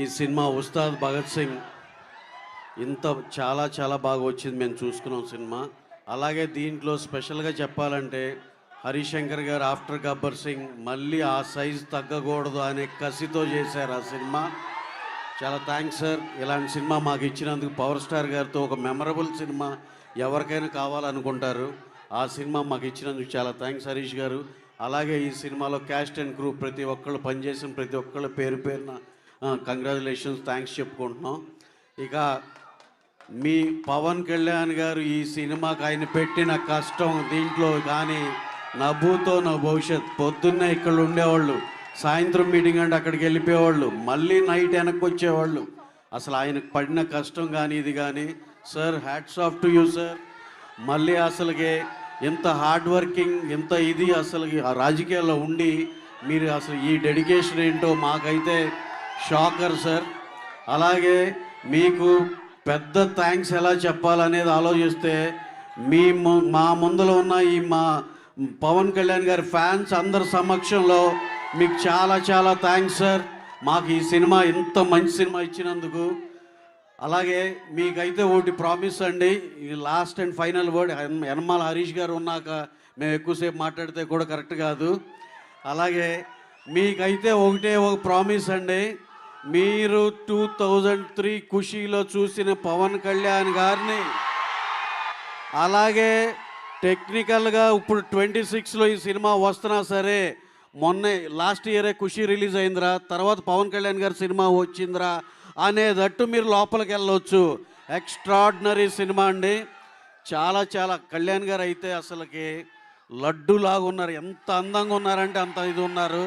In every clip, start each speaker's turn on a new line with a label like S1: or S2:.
S1: ఈ సినిమా ఉస్తాద్ భగత్ సింగ్ ఇంత చాలా చాలా బాగా వచ్చింది. మేము చూసుకున్నాం సినిమా. అలాగే దీంట్లో స్పెషల్గా చెప్పాలంటే హరిశంకర్ గారు ఆఫ్టర్ గబ్బర్ సింగ్ మళ్ళీ ఆ సైజ్ తగ్గకూడదు అనే కసితో చేశారు ఆ సినిమా. చాలా థ్యాంక్స్ సార్. ఇలాంటి సినిమా మాకు ఇచ్చినందుకు. పవర్ స్టార్ గారితో ఒక మెమరబుల్ సినిమా ఎవరికైనా కావాలనుకుంటారు. ఆ సినిమా మాకు ఇచ్చినందుకు చాలా థ్యాంక్స్ హరీష్ గారు. అలాగే ఈ సినిమాలో క్యాస్ట్ అండ్ క్రూ ప్రతి ఒక్కళ్ళు పనిచేసిన ప్రతి ఒక్కళ్ళు పేరు పేరున కంగ్రాచులేషన్స్, థ్యాంక్స్ చెప్పుకుంటున్నాం. ఇక మీ పవన్ కళ్యాణ్ గారు ఈ సినిమాకి ఆయన పెట్టిన కష్టం దీంట్లో కానీ నవ్వుతో నా భవిష్యత్. పొద్దున్నే ఇక్కడ ఉండేవాళ్ళు, సాయంత్రం మీటింగ్ అంటే అక్కడికి వెళ్ళిపోయేవాళ్ళు, మళ్ళీ నైట్ వెనక్కి వచ్చేవాళ్ళు. అసలు ఆయనకు పడిన కష్టం కానీ ఇది కానీ sir, hats off to you sir. మళ్ళీ అసలుకి ఎంత హార్డ్ వర్కింగ్, ఎంత ఇది అసలు రాజకీయాల్లో ఉండి మీరు అసలు ఈ డెడికేషన్ ఏంటో మాకైతే షాకర్ సార్. అలాగే మీకు పెద్ద థ్యాంక్స్ ఎలా చెప్పాలనేది ఆలోచిస్తే మా ముందులో ఉన్న ఈ మా పవన్ కళ్యాణ్ గారి ఫ్యాన్స్ అందరి సమక్షంలో మీకు చాలా చాలా థ్యాంక్స్ సార్. మాకు ఈ సినిమా ఇంత మంచి సినిమా ఇచ్చినందుకు. అలాగే మీకైతే ఒకటి ప్రామిస్ అండి, ఈ last and final word. Yanamala Harish గారు ఉన్నాక మేము ఎక్కువసేపు మాట్లాడితే కూడా కరెక్ట్ కాదు. అలాగే మీకైతే ఒకటే ఒక ప్రామిస్ అండి, మీరు 2003 ఖుషీలో చూసిన పవన్ కళ్యాణ్ గారిని అలాగే టెక్నికల్గా ఇప్పుడు 26లో ఈ సినిమా వస్తున్నా సరే, మొన్నే లాస్ట్ ఇయరే ఖుషీ రిలీజ్ అయిందిరా, తర్వాత పవన్ కళ్యాణ్ గారి సినిమా వచ్చిందిరా అనేటట్టు మీరు లోపలికి వెళ్ళవచ్చు. ఎక్స్ట్రాడినరీ సినిమా అండి. చాలా చాలా కళ్యాణ్ గారు అయితే అసలుకి లడ్డులాగా ఉన్నారు. ఎంత అందంగా ఉన్నారంటే అంత ఇది ఉన్నారు.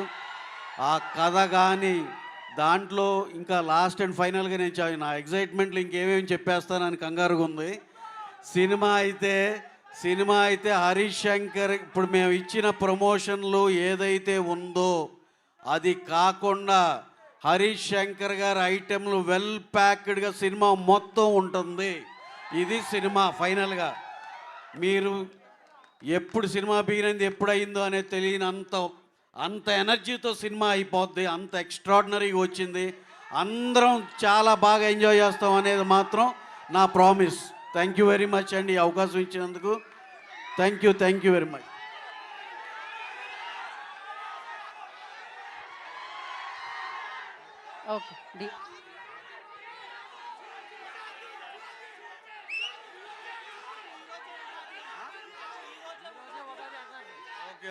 S1: ఆ కథ కానీ దాంట్లో ఇంకా లాస్ట్ అండ్ ఫైనల్గా నేను నా ఎగ్జైట్మెంట్లో ఇంకేమేమి చెప్పేస్తానని కంగారుగా ఉంది. సినిమా అయితే హరీష్ శంకర్ ఇప్పుడు మేము ఇచ్చిన ప్రమోషన్లు ఏదైతే ఉందో అది కాకుండా హరీష్ శంకర్ గారి ఐటెంలు వెల్ ప్యాక్డ్గా సినిమా మొత్తం ఉంటుంది. ఇది సినిమా ఫైనల్గా. మీరు ఎప్పుడు సినిమా బిగినైంది ఎప్పుడైందో అనేది తెలియని అంత ఎనర్జీతో సినిమా అయిపోద్ది. అంత ఎక్స్ట్రాడినరీగా వచ్చింది. అందరం చాలా బాగా ఎంజాయ్ చేస్తాం అనేది మాత్రం నా promise. Thank you very much అండి ఈ అవకాశం ఇచ్చినందుకు. Thank you very much.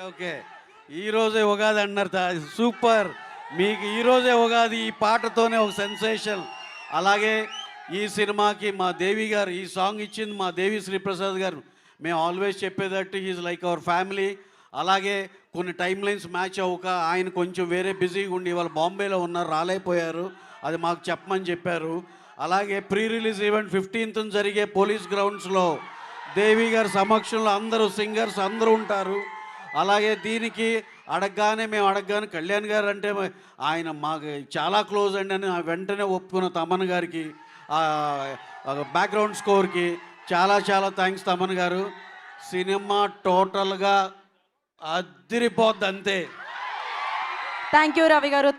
S1: Okay ఈరోజే ఉగాది అన్నారు. సూపర్. మీకు ఈరోజే ఉగాది, ఈ పాటతోనే ఒక సెన్సేషన్. అలాగే ఈ సినిమాకి మా దేవి గారు ఈ సాంగ్ ఇచ్చింది మా దేవి శ్రీప్రసాద్ గారు. మేము ఆల్వేస్ చెప్పేటట్టు ఈజ్ లైక్ అవర్ ఫ్యామిలీ. అలాగే కొన్ని టైం లైన్స్ మ్యాచ్ అవ్వక ఆయన కొంచెం వేరే బిజీగా ఉండి వాళ్ళు బాంబేలో ఉన్నారు, రాలేకపోయారు. అది మాకు చెప్పమని చెప్పారు. అలాగే ప్రీ రిలీజ్ ఈవెంట్ 15th జరిగే పోలీస్ గ్రౌండ్స్లో దేవి గారి సమక్షంలో అందరూ సింగర్స్ అందరూ ఉంటారు. అలాగే దీనికి మేము అడగగానే కళ్యాణ్ గారు అంటే ఆయన మాకు చాలా క్లోజ్ అండి అని వెంటనే ఒప్పుకున్న తమన్ గారికి, బ్యాక్గ్రౌండ్ స్కోర్కి చాలా చాలా థ్యాంక్స్ తమన్ గారు. సినిమా టోటల్గా అదిరిపోద్ది అంతే.
S2: థ్యాంక్ యూ రవి గారు.